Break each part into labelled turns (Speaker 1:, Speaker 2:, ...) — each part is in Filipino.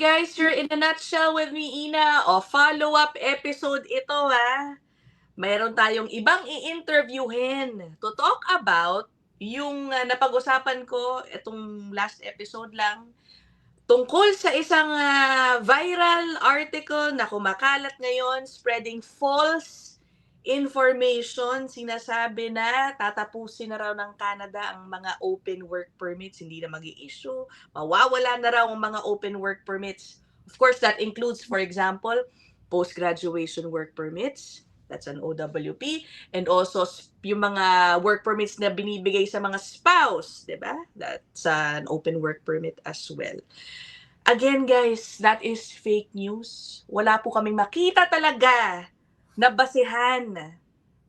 Speaker 1: guys, you're in a nutshell with me, Ina. O, follow-up episode ito, ha. Mayroon tayong ibang i-interviewin to talk about yung napag-usapan ko itong last episode lang tungkol sa isang viral article na kumakalat ngayon spreading false information. Sinasabi na tatapusin na raw ng Canada ang mga open work permits, hindi na mag-i-issue, mawawala na raw ang mga open work permits. Of course, that includes, for example, post-graduation work permits, that's an OWP, and also yung mga work permits na binibigay sa mga spouse, di ba? That's an open work permit as well. Again, guys, that is fake news. Wala po kaming makita talaga na basehan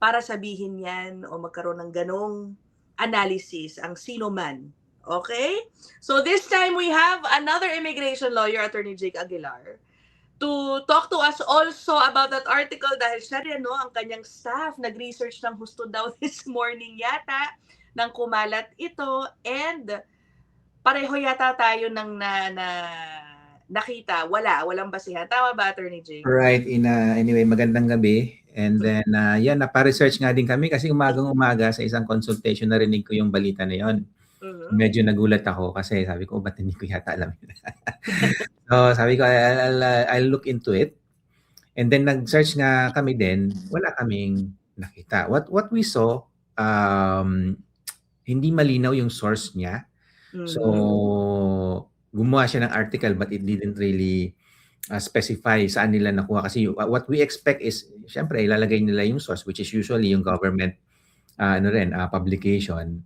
Speaker 1: para sabihin yan o magkaroon ng ganong analysis ang sino man. Okay? So this time we have another immigration lawyer, Attorney Jake Aguilar, to talk to us also about that article dahil siya rin, ang kanyang staff nag-research ng husto daw this morning yata nang kumalat ito, and pareho yata tayo ng nakita. Walang basihan. Tama ba, Attorney Jake?
Speaker 2: Right. Anyway, magandang gabi. And then, napa-research nga din kami kasi umagang-umaga sa isang consultation narinig ko yung balita na yon. Medyo nagulat ako kasi sabi ko, ba't hindi ko yata alam yun? So, sabi ko, I'll look into it. And then, nag-search nga kami din. Wala kaming nakita. What we saw, hindi malinaw yung source niya. So, gumawa siya ng article but it didn't really specify saan nila nakuha. Kasi what we expect is, syempre, ilalagay nila yung source, which is usually yung government publication.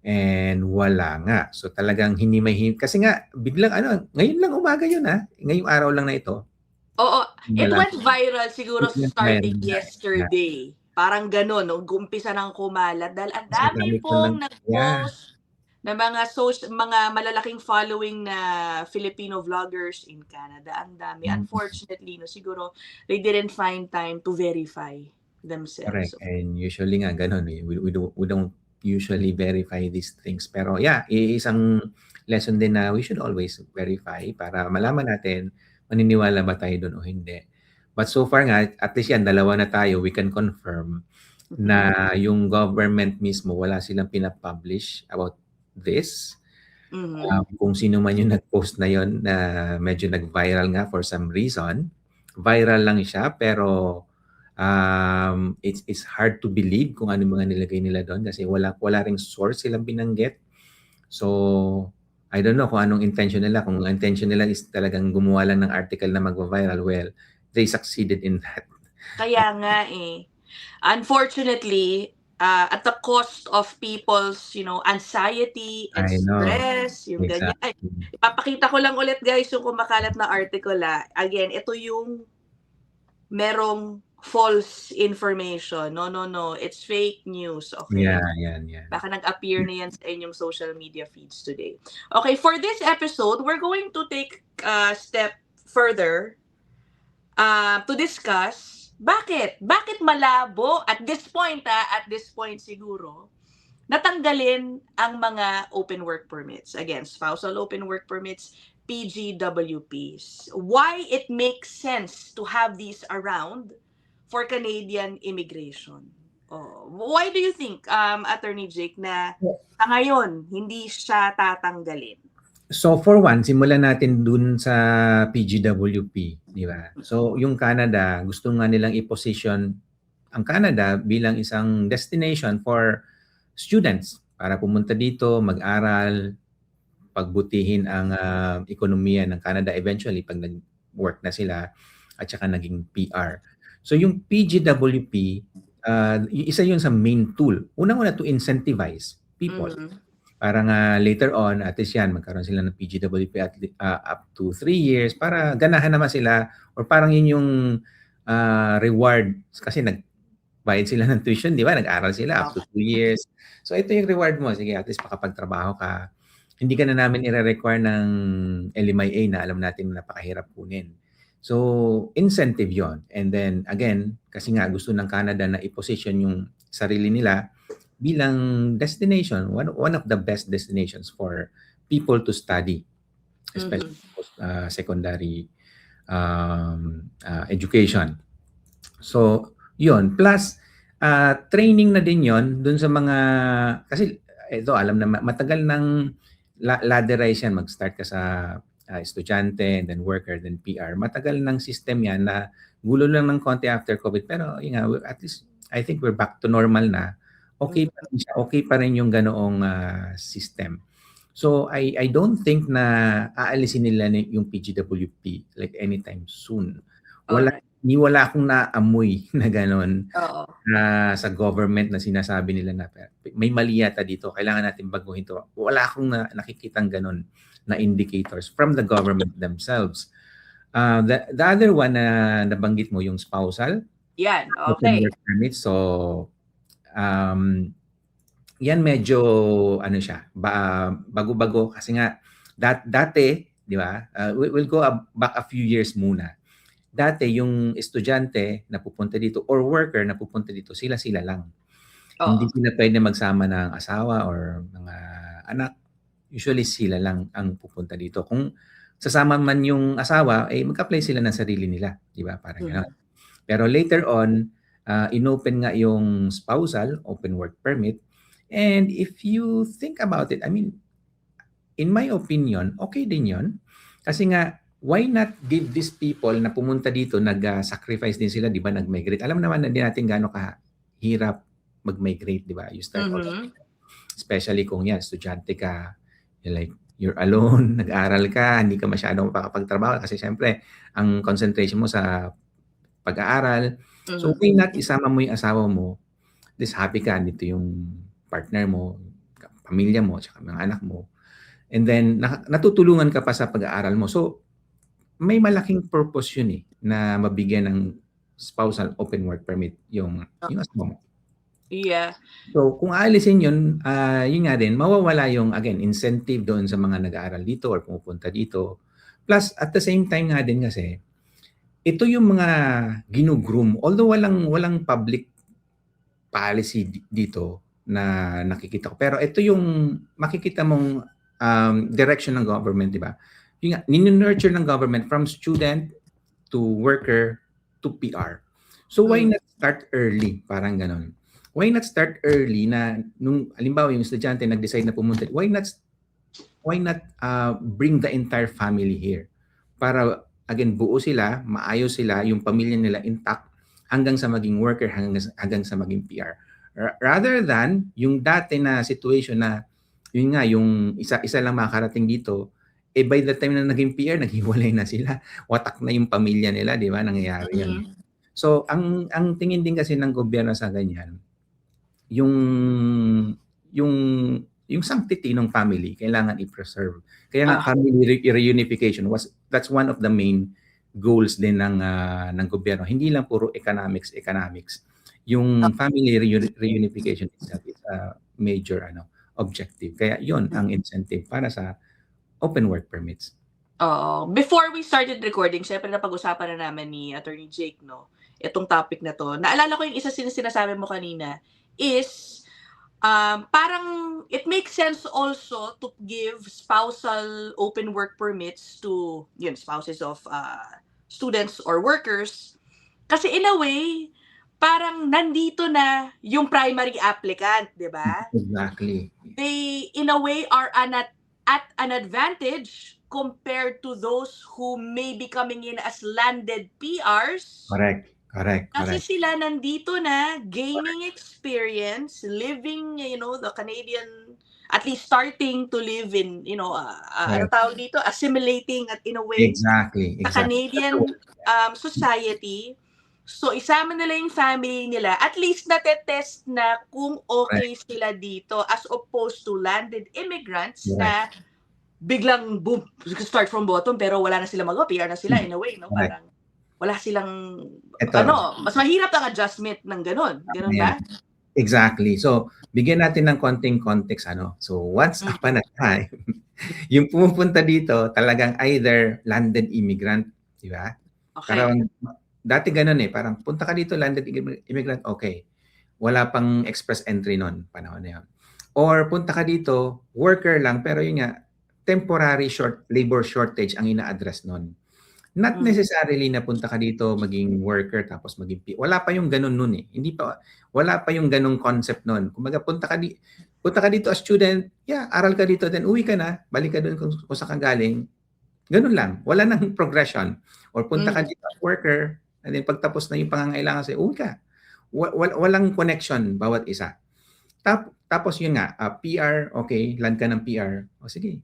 Speaker 2: And wala nga. So talagang hindi may kasi nga biglang ngayon lang umaga yun ngayong araw lang na ito.
Speaker 1: Oo, it went viral siguro starting yesterday. Parang gano'n, umpisa ng kumalat dahil ang dami pong nag-post na mga malalaking following na Filipino vloggers in Canada. Ang dami. Unfortunately, siguro they didn't find time to verify themselves.
Speaker 2: Correct. And usually nga gano'n we don't usually verify these things. Pero isang lesson din na we should always verify para malaman natin maniniwala ba tayo doon o hindi. But so far nga, at least dalawa na tayo, we can confirm na yung government mismo, wala silang pinapublish about this. Kung sino man yung nag-post na yon na medyo nag-viral nga for some reason. Viral lang siya pero it's hard to believe kung ano mga nilagay nila doon kasi wala ring source silang binanggit. So, I don't know kung anong intention nila. Kung ang intention nila is talagang gumawa lang ng article na mag-viral, well, they succeeded in that.
Speaker 1: Kaya nga Unfortunately, at the cost of people's, anxiety and stress, yung ganyan. Ipapakita ko lang ulit guys yung kumakalat na article. Again, ito yung merong false information. No. It's fake news. Okay?
Speaker 2: Yeah.
Speaker 1: Baka nag-appear na yan sa inyong social media feeds today. Okay, for this episode, we're going to take a step further to discuss bakit malabo at this point siguro natanggalin ang mga open work permits. Again, spousal open work permits, PGWPs. Why it makes sense to have these around for Canadian immigration. Why do you think, Attorney Jake, na ngayon hindi siya tatanggalin?
Speaker 2: So for one, simulan natin dun sa PGWP, di ba? So yung Canada, gusto nga nilang i-position ang Canada bilang isang destination for students para pumunta dito, mag-aral, pagbutihin ang ekonomiya ng Canada eventually pag nag-work na sila at saka naging PR. So yung PGWP, isa yun sa main tool. Unang-una to incentivize people. Para nga later on, at least magkaroon sila ng PGWP up to 3 years para ganahan naman sila or parang yun yung reward kasi nagbayad sila ng tuition, di ba? Nag-aral sila up to 2 years. So ito yung reward mo. Sige, at least makapagtrabaho ka. Hindi ka na namin i-require ng LMIA na alam natin na napakahirap kunin. So, incentive yon. And then, again, kasi nga gusto ng Canada na i-position yung sarili nila bilang destination, one of the best destinations for people to study. especially
Speaker 1: Mhm.
Speaker 2: secondary education. So, yun. Plus, training na din yon dun sa mga, kasi ito, alam na matagal ng laderize yan. Mag-start ka sa estudyante, and then worker, then PR. Matagal ng system yan na gulo lang ng konti after COVID. Pero, yun nga, at least, I think we're back to normal na. Okay pa rin siya. Okay pa rin yung ganoong system. So, I don't think na aalisin nila yung PGWP like anytime soon.
Speaker 1: Alright.
Speaker 2: Wala akong naamoy na gano'n
Speaker 1: Oo.
Speaker 2: sa government na sinasabi nila na may mali yata dito, kailangan natin baguhin 'to. Wala akong nakikitang gano'n na indicators from the government themselves. The other one na nabanggit mo, yung spousal
Speaker 1: Yan,
Speaker 2: open
Speaker 1: okay.
Speaker 2: work permit. So, yan medyo ano siya, bago-bago kasi nga dati, 'di ba? We'll go back a few years muna. Dati yung estudyante na pupunta dito or worker na pupunta dito, sila-sila lang.
Speaker 1: Oo.
Speaker 2: Hindi sila pwede magsama ng asawa or mga anak. Usually sila lang ang pupunta dito. Kung sasama man yung asawa, mag-apply sila ng sarili nila, 'di ba? Parang gano'n. Pero later on, inopen nga yung spousal open work permit. And if you think about it, I mean, in my opinion, okay din yon. Kasi nga, why not give these people na pumunta dito, nag-sacrifice din sila, di ba, nag-migrate. Alam naman na din natin gaano kahirap mag-migrate, di ba? You start all over. Especially kung yan, estudyante ka, you're alone, nag-aral ka, hindi ka masyadong makakapagtrabaho kasi syempre, ang concentration mo sa pag-aaral. So, why not isama mo yung asawa mo, this happy ka, dito yung partner mo, pamilya mo, tsaka mga anak mo. And then, natutulungan ka pa sa pag-aaral mo. So, may malaking purpose yun na mabigyan ng spousal open work permit yung asawa mo.
Speaker 1: Yeah.
Speaker 2: So, kung aalisin yun, yun nga din, mawawala yung, again, incentive doon sa mga nag-aaral dito or pumupunta dito. Plus, at the same time nga din kasi, ito yung mga ginugroom. Although walang public policy dito na nakikita ko. Pero ito yung makikita mong direction ng government, di ba? Yung nga, nurture ng government from student to worker to PR. So why not start early? Parang ganon. Why not start early na nung halimbawa yung estudyante nag-decide na pumunta, why not bring the entire family here? Para again, buo sila, maayos sila, yung pamilya nila intact hanggang sa maging worker, hanggang sa maging PR. Rather than yung dati na situation na yun nga, yung isa lang makakarating dito, by the time na naging PR, naghiwalay na sila. Watak na yung pamilya nila, di ba? Nangyayari yun. So, ang tingin din kasi ng gobyerno sa ganyan, yung sanctity ng family kailangan i-preserve. Kaya nga family reunification that's one of the main goals din ng gobyerno. Hindi lang puro economics. Yung family reunification itself is a major objective. Kaya yon ang incentive para sa open work permits.
Speaker 1: Before we started recording, syempre napag-usapan na namin ni Attorney Jake, no, itong topic na to. Naalala ko yung isa sinasabi mo kanina is parang it makes sense also to give spousal open work permits to spouses of students or workers. Kasi in a way, parang nandito na yung primary applicant, di ba?
Speaker 2: Exactly.
Speaker 1: They, in a way, are at an advantage compared to those who may be coming in as landed PRs.
Speaker 2: Correct.
Speaker 1: Kasi sila nandito na, gaining experience, living, the Canadian, at least starting to live in, ano tawag dito, assimilating at in a way,
Speaker 2: exactly.
Speaker 1: the Canadian society. So, isama nila yung family nila. At least natetest na kung okay sila dito as opposed to landed immigrants na biglang boom, start from bottom pero wala na sila magawa, PR na sila in a way, no? Parang wala silang, mas mahirap ang adjustment ng ganun. Ganun ba?
Speaker 2: Exactly. So, bigyan natin ng konting context, So, once upon a time, yung pumupunta dito, talagang either landed immigrant, di ba?
Speaker 1: Okay.
Speaker 2: Parang, dati ganun parang punta ka dito, landed immigrant, okay. Wala pang express entry nun, panahon na yun. Or punta ka dito, worker lang, pero yun nga, temporary labor shortage ang ina-address nun. Not necessarily na punta ka dito maging worker tapos maging wala pa yung ganun nun eh. Wala pa yung ganung concept nun. Kumbaga punta ka dito as student, aral ka dito, then uwi ka na, balik ka doon kung saan ka galing. Ganun lang. Wala nang progression. Or punta ka dito as worker, and then pagtapos na yung pangangailangan sa'yo, uwi ka. Walang connection bawat isa. Tapos yun nga, PR, okay, land ka ng PR. O sige,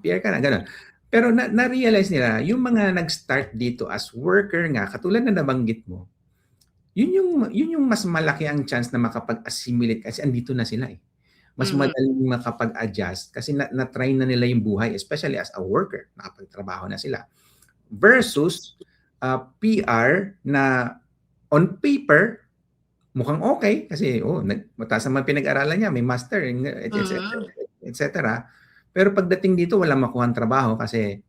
Speaker 2: PR ka na, ganun. Pero na-realize nila, yung mga nag-start dito as worker nga, katulad na nabanggit mo, yun yung mas malaki ang chance na makapag-assimilate kasi andito na sila eh. Mas madaling makapag-adjust kasi na-try na nila yung buhay, especially as a worker, nakapagtrabaho na sila. Versus PR na on paper, mukhang okay kasi mataas naman pinag-aralan niya, may master, etc. Pero pagdating dito, walang makuhang trabaho kasi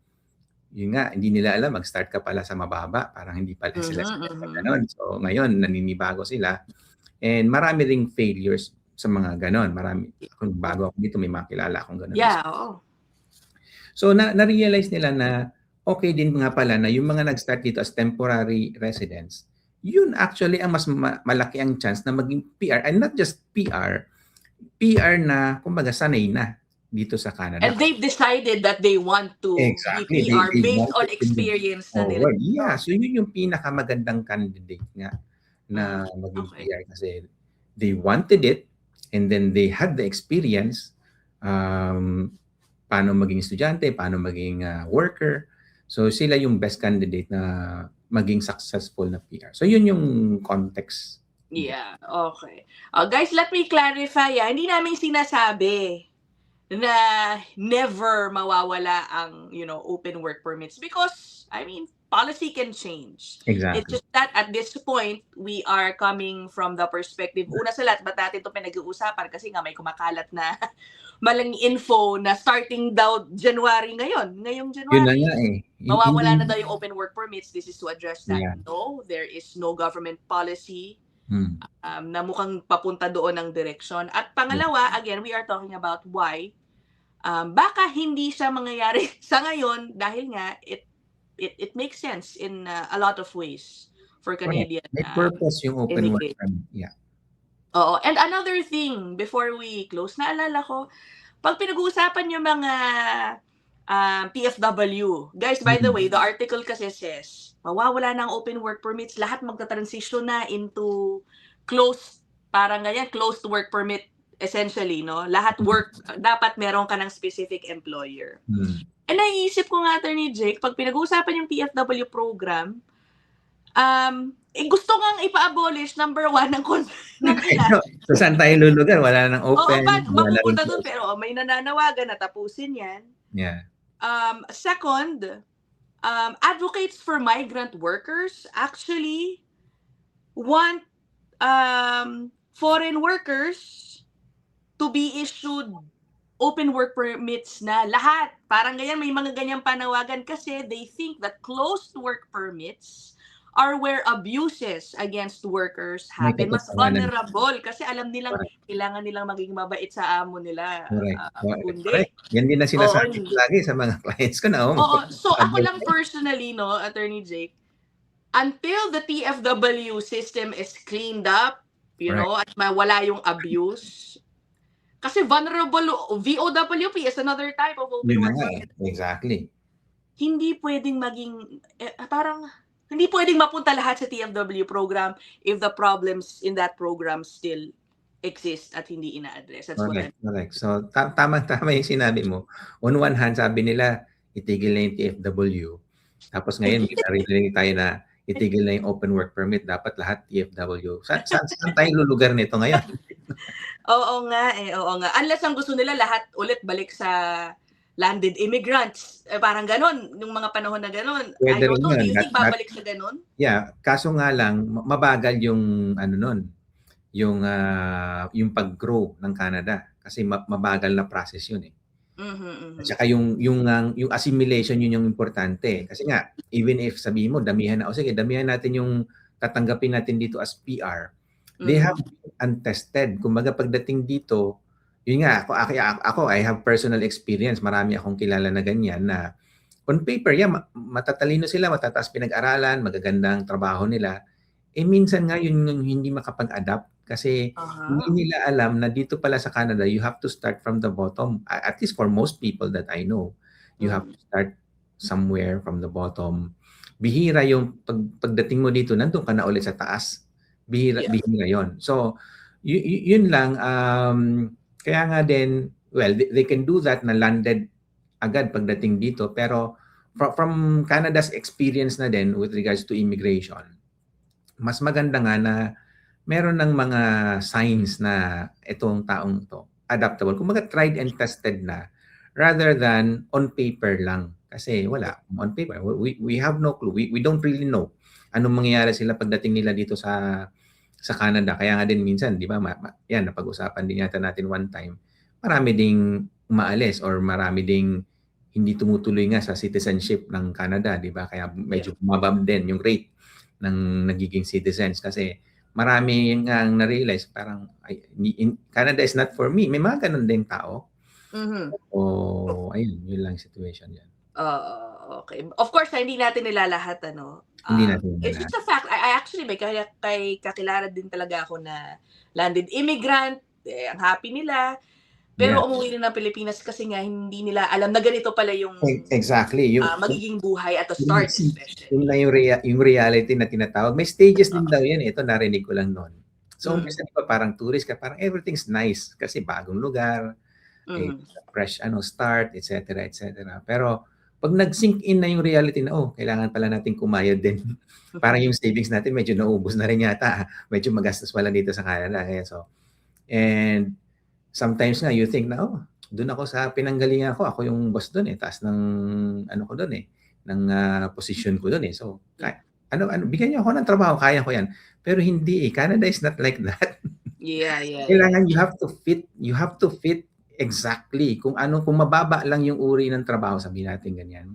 Speaker 2: yun nga, hindi nila alam, mag-start ka pala sa mababa, parang hindi pala sila ganun. So ngayon, naninibago sila. And marami ring failures sa mga ganon. Marami. Kung bago ako dito, may makilala akong ganon.
Speaker 1: Yeah, oo.
Speaker 2: So na-realize nila na okay din nga pala na yung mga nag-start dito as temporary residents, yun actually ang mas malaki ang chance na maging PR. And not just PR na, kumbaga, sanay na dito sa Canada.
Speaker 1: And they've decided that they want to be PR based on experience na nila.
Speaker 2: Yeah, so yun yung pinakamagandang candidate nga na maging PR kasi they wanted it and then they had the experience paano maging estudyante, paano maging worker. So sila yung best candidate na maging successful na PR. So yun yung context.
Speaker 1: Yeah, okay. Guys, let me clarify. Hindi namin sinasabi na never mawawala ang, open work permits because, policy can change.
Speaker 2: Exactly.
Speaker 1: It's just that at this point, we are coming from the perspective, una sa lahat, ba't natin ito pinag-uusapan? Kasi nga may kumakalat na malang info na starting daw January ngayong January.
Speaker 2: Yun na nga eh.
Speaker 1: Mawawala na daw yung open work permits. This is to address that. Yeah. No, there is no government policy na mukhang papunta doon ng direksyon. At pangalawa, again, we are talking about why baka hindi siya mangyayari sa ngayon dahil nga it makes sense in a lot of ways for Canadian.
Speaker 2: May purpose yung open work permit. Yeah.
Speaker 1: Oo. And another thing, before we close, naalala ko, pag pinag-uusapan yung mga PFW, guys, by the way, the article kasi says, mawawala na ang open work permits, lahat magta-transition na into closed work permit essentially, no? Lahat work, dapat meron ka ng specific employer. And naiisip ko nga, Attorney Jake, pag pinag-uusapan yung PFW program, gusto ngang ipa-abolish, number one, ng ilan.
Speaker 2: So, saan tayo lulugar? Wala nang open.
Speaker 1: Mapupunta doon, pero may nananawagan na tapusin yan.
Speaker 2: Yeah.
Speaker 1: Second, advocates for migrant workers actually want foreign workers to be issued open work permits na lahat. Parang ganyan, may mga ganyang panawagan kasi they think that closed work permits are where abuses against workers happen. Mas vulnerable kasi alam nilang kailangan nilang maging mabait sa amo nila.
Speaker 2: Correct. Yan din na sinasabi lagi sa mga clients ko na.
Speaker 1: So ako lang personally, no, Attorney Jake, until the TFW system is cleaned up, at wala yung abuse, kasi vulnerable, VOWP is another type of open work permit.
Speaker 2: Exactly.
Speaker 1: Hindi pwedeng maging, hindi pwedeng mapunta lahat sa TFW program if the problems in that program still exist at hindi ina-address. That's
Speaker 2: correct. So, tama yung sinabi mo. On one hand, sabi nila, itigil na yung TFW. Tapos ngayon, may tayo na itigil na yung open work permit. Dapat lahat TFW. Saan tayo lulugar nito ngayon?
Speaker 1: Oo nga. Unless ang gusto nila lahat ulit balik sa landed immigrants. Parang ganon, yung mga panahon na ganon. I don't know, do you think babalik sa ganon?
Speaker 2: Yeah, kaso nga lang, mabagal yung yung pag-grow ng Canada. Kasi mabagal na process yun eh. At saka yung assimilation, yun yung importante. Kasi nga, even if sabihin mo, damihan natin yung tatanggapin natin dito as PR. They have been untested. Kumbaga pagdating dito, Yun nga, ako, I have personal experience. Marami akong kilala na ganyan na on paper, yeah, matatalino sila, matataas pinag-aralan, magagandang trabaho nila. Eh minsan nga yun yung hindi makapag-adapt kasi hindi
Speaker 1: Aha.
Speaker 2: nila alam na dito pala sa Canada, you have to start from the bottom. At least for most people that I know, you have
Speaker 1: Mhm.
Speaker 2: to start somewhere from the bottom. Bihira yung pagdating mo dito, nandun ka na ulit sa taas. Bihira,
Speaker 1: Yes.
Speaker 2: bihira yon. So, yun lang. Kaya nga din, well, they can do that na landed agad pagdating dito. Pero from Canada's experience na din with regards to immigration, mas maganda nga na meron ng mga signs na itong taong to adaptable. Kumbaga tried and tested na rather than on paper lang. Kasi wala, on paper, we have no clue. We don't really know anong mangyayari sila pagdating nila dito sa Canada. Kaya nga din minsan, di ba, yan, napag-usapan din yata natin one time, marami ding umaalis or marami ding hindi tumutuloy nga sa citizenship ng Canada, di ba? Kaya
Speaker 1: Yeah.
Speaker 2: medyo bumabab din yung rate ng nagiging citizens kasi marami ngang na-realize parang ay, Canada is not for me. May mga ganun din tao.
Speaker 1: Mhm.
Speaker 2: O ayun, yun lang yung situation diyan.
Speaker 1: Oo, okay. Of course, hindi natin nilalahat ano.
Speaker 2: Hindi natin
Speaker 1: It's
Speaker 2: lahat.
Speaker 1: just a fact. I actually may kakilala din talaga ako na landed immigrant, eh, ang happy nila.
Speaker 2: Yeah.
Speaker 1: Pero umuwi rin ng Pilipinas kasi nga hindi nila alam na ganito pala yung,
Speaker 2: Exactly.
Speaker 1: magiging buhay at the
Speaker 2: Yun
Speaker 1: start
Speaker 2: yun
Speaker 1: especially.
Speaker 2: na yung reality na tinatawag. May stages din
Speaker 1: Oo.
Speaker 2: daw yan, ito narinig ko lang no'n. So
Speaker 1: Mhm.
Speaker 2: umpisa di ba parang tourist ka, parang everything's nice kasi bagong lugar, eh,
Speaker 1: Mhm.
Speaker 2: fresh start, et cetera, et cetera. Pero 'pag nag-sink in na yung reality na, oh, kailangan pala nating kumayod din. Parang yung savings natin medyo naubos na rin yata, medyo magastos pala dito sa Canada, kaya and sometimes nga you think na, oh, dun ako sa pinanggalingan ko, ako yung boss dun, eh, taas ng ano ko dun, eh, ng, posisyon ko dun, eh. So, bigyan niyo ako ng trabaho, kaya ko yan. Pero hindi, eh, Canada is not like that.
Speaker 1: Yeah, yeah, yeah.
Speaker 2: Kailangan you have to fit exactly kung mababa lang yung uri ng trabaho, sabihin natin ganyan.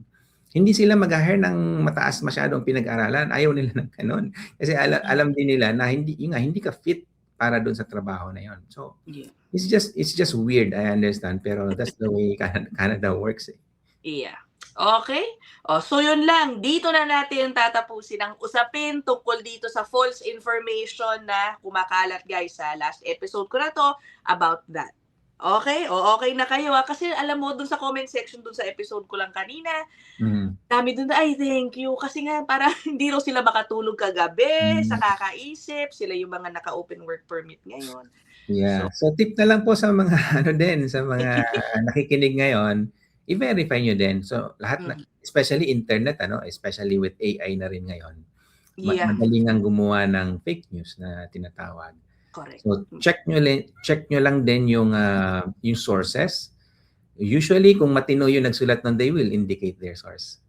Speaker 2: Hindi sila mag-ha-hire ng mataas masyadong pinag-aralan, ayaw nila ng gano'n. Kasi
Speaker 1: Mhm.
Speaker 2: alam din nila na hindi ka fit para dun sa trabaho na yun. So,
Speaker 1: Yeah.
Speaker 2: it's just weird, I understand, pero that's the way Canada works, eh.
Speaker 1: Yeah. Okay. So yun lang. Dito na natin tatapusin ang usapin tungkol dito sa false information na kumakalat guys sa last episode ko na 'to about that. Okay? Okay na kayo, kasi alam mo dun sa comment section dun sa episode ko lang kanina,
Speaker 2: Mhm.
Speaker 1: dami dun na, "Ay thank you." Kasi nga parang hindi raw sila makatulog kagabi sa
Speaker 2: Hmm,
Speaker 1: kakaisip, sila yung mga naka-open work permit ngayon. So
Speaker 2: yeah. So tip na lang po sa mga ano din, sa mga nakikinig ngayon, i-verify niyo din. So lahat na
Speaker 1: mhm.
Speaker 2: especially internet especially with AI na rin ngayon,
Speaker 1: Yeah,
Speaker 2: madali ngang gumawa ng fake news na tinatawag.
Speaker 1: correct.
Speaker 2: So check niyo lang din yung sources. Usually kung matino yung nagsulat nun, they will indicate their source.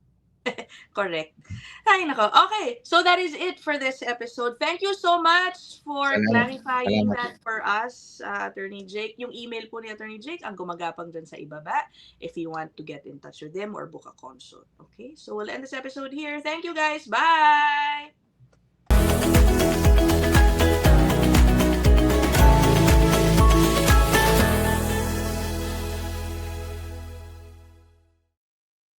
Speaker 1: Correct. Ay nako. Okay, so that is it for this episode. Thank you so much for
Speaker 2: Salamat,
Speaker 1: clarifying
Speaker 2: salamat.
Speaker 1: that for us, Attorney Jake. Yung email po ni Attorney Jake ang gumagapang dyan sa ibaba if you want to get in touch with them or book a consult. Okay, so we'll end this episode here. Thank you guys. Bye!